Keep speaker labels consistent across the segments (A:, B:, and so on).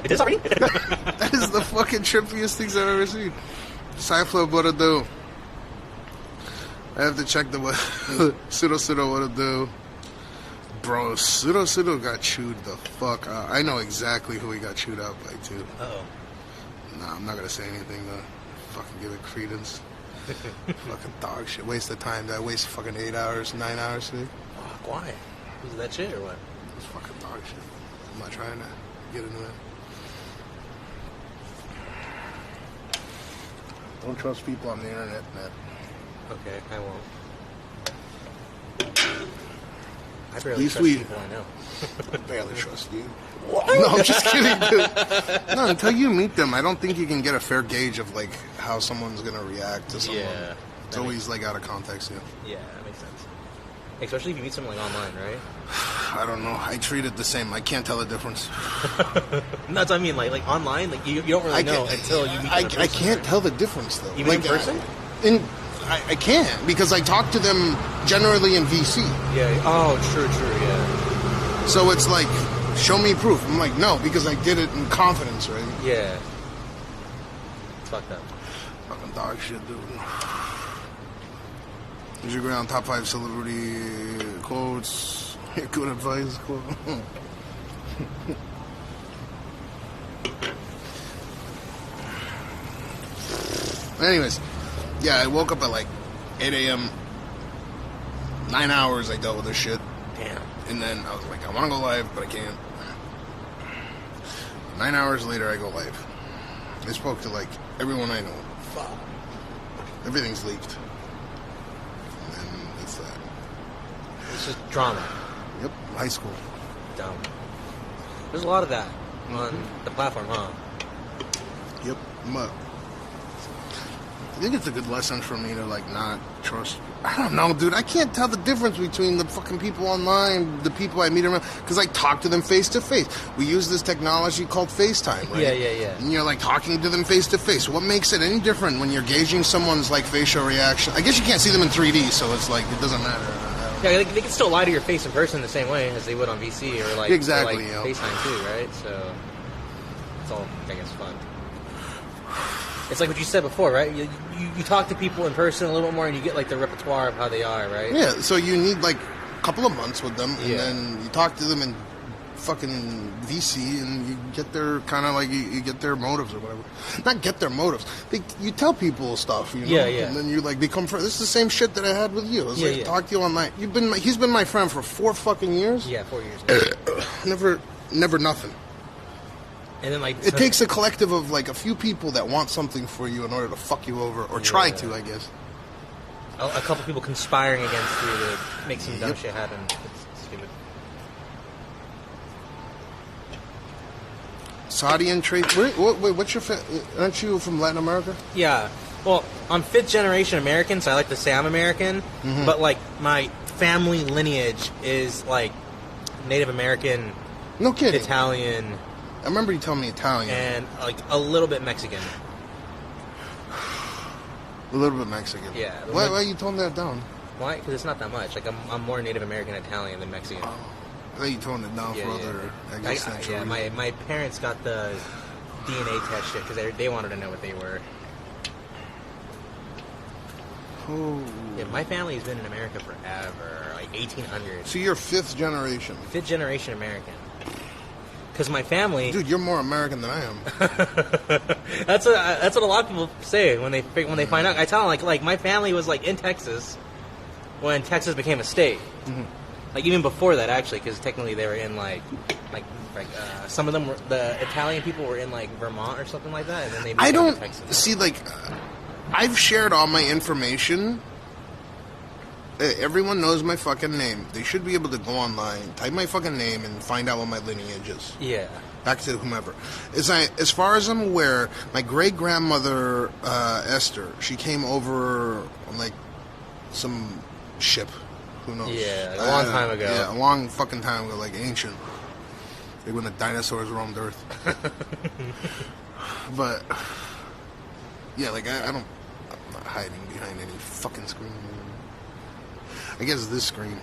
A: It is already?
B: That is the fucking trippiest things I've ever seen. Cyflow, what to do? I have to check the Pseudo what to do. Bro, Pseudo got chewed the fuck out. I know exactly who he got chewed out by, too.
A: Uh-oh.
B: Nah, I'm not gonna say anything, though. Fucking give it credence. Fucking dog shit. Waste of time. Did I waste fucking 8 hours, 9 hours today?
A: Fuck, why? Was that shit or what?
B: It's fucking dog shit. I'm not trying to get into it. Don't trust people on the internet, Matt.
A: Okay, I won't. I barely
B: At least
A: trust people I know.
B: I barely trust you. What? No, I'm just kidding, dude. No, until you meet them, I don't think you can get a fair gauge of, like, how someone's gonna react to someone.
A: Yeah.
B: It's always, like, out of context, yeah.
A: Yeah, that makes sense. Especially if you meet someone, like, online, right?
B: I don't know. I treat it the same. I can't tell the difference.
A: No, that's what I mean. Like online, like you don't really know until you meet them in person.
B: I can't tell the difference, though.
A: Even
B: like,
A: in person?
B: I can't, because I talk to them generally in VC.
A: Yeah. Oh, true, yeah.
B: So it's like, show me proof. I'm like, no, because I did it in confidence, right?
A: Yeah. It's fucked up.
B: Fucking dog shit, dude. Did you agree on top 5 celebrity quotes? Good advice quote. Anyways, yeah, I woke up at like 8 a.m. 9 hours I dealt with this shit.
A: Damn.
B: And then I was like, I want to go live, but I can't. 9 hours later, I go live. I spoke to like everyone I know.
A: Fuck.
B: Everything's leaked. And it's that.
A: It's just drama.
B: Yep, high school.
A: Dumb. There's a lot of that on the platform, huh?
B: Yep, but I think it's a good lesson for me to like not trust. I don't know, dude. I can't tell the difference between the fucking people online, the people I meet around, because I talk to them face to face. We use this technology called FaceTime, right?
A: Yeah.
B: And you're like talking to them face to face. What makes it any different when you're gauging someone's like facial reaction? I guess you can't see them in 3D, so it's like it doesn't matter.
A: Yeah, they can still lie to your face in person the same way as they would on VC or like
B: exactly,
A: or, like FaceTime too, right? So it's all, I guess, fun. It's like what you said before, right? You talk to people in person a little bit more, and you get like the repertoire of how they are, right?
B: Yeah. So you need like a couple of months with them, and then you talk to them in fucking VC, and you get their kind of like you get their motives or whatever. Not get their motives. You tell people stuff, you know.
A: Yeah.
B: And then you like become friends. This is the same shit that I had with you. It's like talk to you online. He's been my friend for 4 fucking years.
A: Yeah, 4 years.
B: Never nothing.
A: And then like
B: it takes a collective of like a few people that want something for you in order to fuck you over or try to, I guess.
A: A couple people conspiring against you to make some dumb shit happen. It's stupid.
B: Saudi and trade. Wait, what's your? Aren't you from Latin America?
A: Yeah. Well, I'm 5th generation American, so I like to say I'm American. Mm-hmm. But like my family lineage is like Native American.
B: No kidding.
A: Italian.
B: I remember you telling me Italian.
A: And like a little bit Mexican.
B: A little bit Mexican.
A: Yeah.
B: Why you toned that down?
A: Why? Because it's not that much. Like I'm more Native American Italian than Mexican.
B: Oh. I think you toned it down for other. I guess
A: yeah. My parents got the DNA test shit because they wanted to know what they were.
B: Oh.
A: Yeah, my family's been in America forever, like 1800.
B: So you're 5th generation.
A: 5th generation American. Because my family,
B: dude, you're more American than I am.
A: That's what a lot of people say when they find out. I tell them like my family was like in Texas when Texas became a state. Mm-hmm. Like even before that, actually, because technically they were in like some of them were, the Italian people were in like Vermont or something like that, and then they moved to Texas.
B: See, like I've shared all my information. Everyone knows my fucking name. They should be able to go online, type my fucking name, and find out what my lineage is.
A: Yeah.
B: Back to whomever. As far as I'm aware, my great-grandmother, Esther, she came over on, like, some ship. Who knows?
A: Yeah, a long time ago.
B: Yeah, a long fucking time ago, like ancient. Like when the dinosaurs roamed Earth. But, yeah, like, I'm not hiding behind any fucking screen. I guess this screen.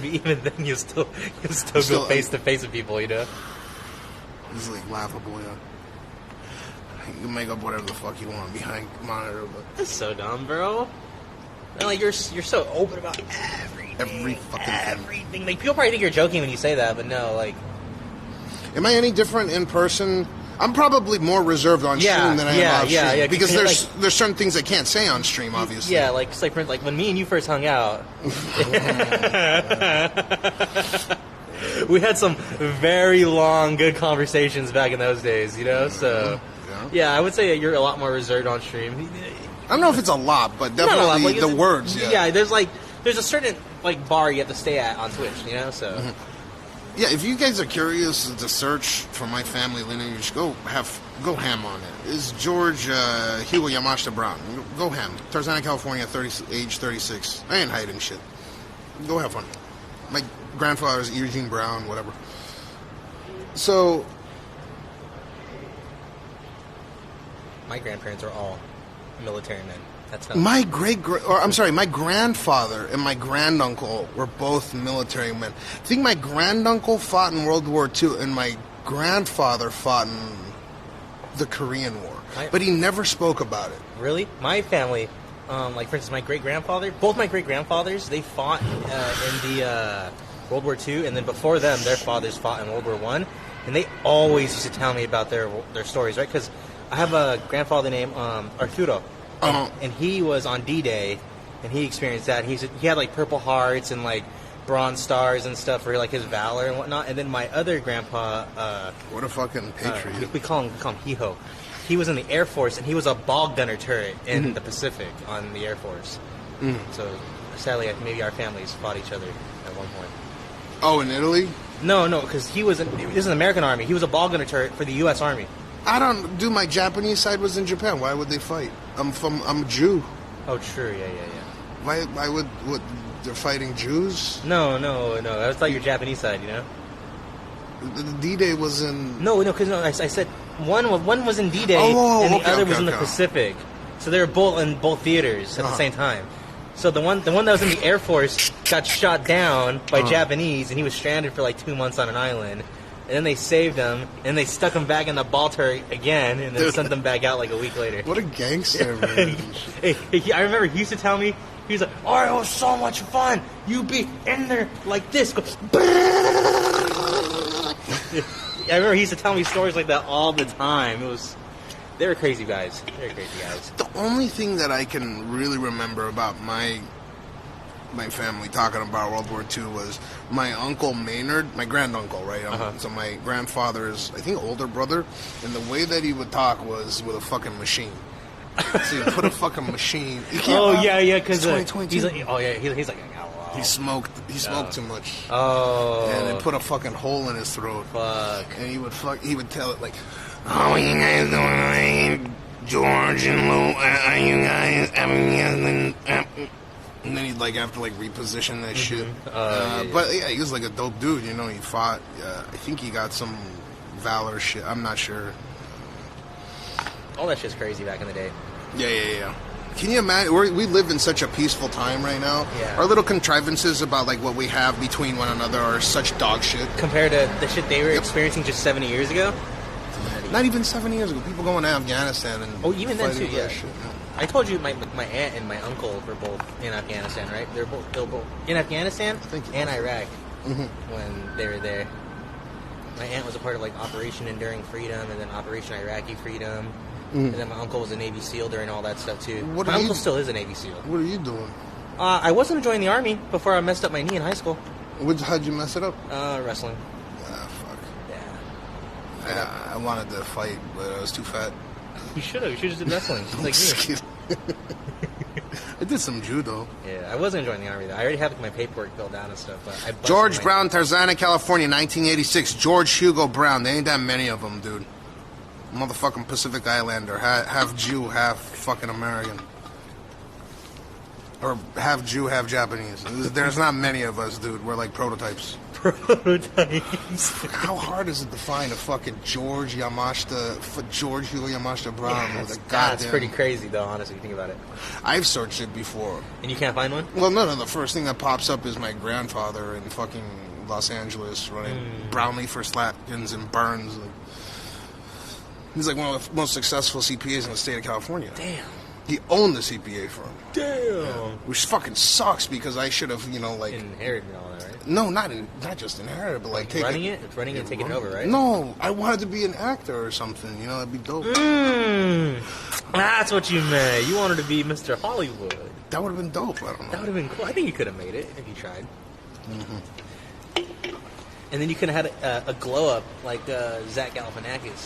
A: Even then, you still go face to face with people, you know.
B: It's like laughable, yeah. You can make up whatever the fuck you want behind monitor, but
A: That's so dumb, bro. And, like you're so open about everything.
B: Every fucking
A: everything. Thing. Like people probably think you're joking when you say that, but no, like.
B: Am I any different in person? I'm probably more reserved on stream than I am off stream.
A: Yeah.
B: Because there's certain things I can't say on stream, obviously.
A: Yeah, like when me and you first hung out. We had some very long, good conversations back in those days, you know? So, yeah, I would say you're a lot more reserved on stream.
B: I don't know if it's a lot, but definitely the words,
A: Yeah, there's a certain, like, bar you have to stay at on Twitch, you know? So...
B: Mm-hmm. Yeah, if you guys are curious to search for my family lineage, go ham on it. It's George Hugo Yamashita Brown. Go ham. Tarzana, California, age 36. I ain't hiding shit. Go have fun. My grandfather's Eugene Brown, whatever. So...
A: My grandparents are all military men. That's how
B: my grandfather and my granduncle were both military men. I think my granduncle fought in World War II, and my grandfather fought in the Korean War. But he never spoke about it.
A: Really? My family, like for instance, my great-grandfather, both my great-grandfathers, they fought in the World War II, and then before them, their fathers fought in World War I, and they always used to tell me about their stories, right? Because I have a grandfather named Arturo. And he was on D-Day, and he experienced that. He had like Purple Hearts and like Bronze Stars and stuff for like his valor and whatnot. And then my other grandpa,
B: what a fucking patriot!
A: We call him Hiho. He was in the Air Force, and he was a bog gunner turret in the Pacific on the Air Force. So sadly, maybe our families fought each other at one point.
B: Oh, in Italy?
A: No, because this is an American Army. He was a bog gunner turret for the U.S. Army.
B: I don't do. My Japanese side was in Japan. Why would they fight? I'm a Jew.
A: Oh, true. Yeah.
B: Why would they're fighting Jews?
A: No. I was like your Japanese side, you know.
B: The D-Day was in.
A: No, because I said one was in D-Day and the other was in the Pacific. So they were both in both theaters at the same time. So the one that was in the Air Force got shot down by Japanese, and he was stranded for like 2 months on an island. And then they saved him, and they stuck him back in the ball turret again, and then sent them back out like a week later.
B: What a gangster, man.
A: I remember he used to tell me, he was like, "Oh, it was so much fun. You be in there like this." Go, I remember he used to tell me stories like that all the time. They were crazy guys.
B: The only thing that I can really remember about my family talking about World War II was my uncle Maynard, my granduncle, right? So my grandfather's, I think, older brother, and the way that he would talk was with a fucking machine. So you put a fucking machine.
A: Because
B: he's like,
A: he's like,
B: he smoked too much.
A: Oh,
B: and it put a fucking hole in his throat.
A: Fuck.
B: And he would tell it like, "How you guys doing, George and Lou? Are you guys having?" And then he'd have to reposition that shit. But yeah, he was like a dope dude, you know. He fought. I think he got some valor shit. I'm not sure.
A: All that shit's crazy back in the day.
B: Yeah. Can you imagine? We live in such a peaceful time right now.
A: Yeah.
B: Our little contrivances about what we have between one another are such dog shit
A: compared to the shit they were experiencing just 70 years ago.
B: Not even 7 years ago. People going to Afghanistan and
A: even then too. Yeah.
B: Shit.
A: I told you my aunt and my uncle were both in Afghanistan, right? They were both in Afghanistan and Iraq when they were there. My aunt was a part of Operation Enduring Freedom and then Operation Iraqi Freedom. And then my uncle was a Navy SEAL during all that stuff too. My uncle still is a Navy SEAL.
B: What are you doing?
A: I wasn't joining the Army before I messed up my knee in high school.
B: How'd you mess it up?
A: Wrestling.
B: Fuck.
A: Yeah.
B: I wanted to fight, but I was too fat.
A: You should have. You should have did wrestling. Just like me.
B: I did some judo.
A: Yeah, I wasn't enjoying the Army, though. I already had my paperwork filled out and stuff. But
B: George Brown, Tarzana, California, 1986. George Hugo Brown. There ain't that many of them, dude. Motherfucking Pacific Islander. Half Jew, half fucking American. Or half Jew, half Japanese. There's not many of us, dude. We're like prototypes. How hard is it to find a fucking George Hugo Yamashita Brown with a goddamn...
A: That's pretty crazy, though, honestly, if you think about it.
B: I've searched it before.
A: And you can't find one?
B: Well, no. The first thing that pops up is my grandfather in fucking Los Angeles running brown leaf for Slatkins and Burns. He's like one of the most successful CPAs in the state of California.
A: Damn.
B: He owned the CPA firm.
A: Damn.
B: Which fucking sucks because I should have,
A: Inherited and all that, right?
B: No, not just inherited, but like
A: running it? It's running it and taking it over, right?
B: No, I wanted to be an actor or something. That'd be dope.
A: That's what you meant. You wanted to be Mr. Hollywood.
B: That would have been dope. I don't know.
A: That would have been cool. I think you could have made it if you tried. Mm-hmm. And then you could have had a glow up like Zach Galifianakis.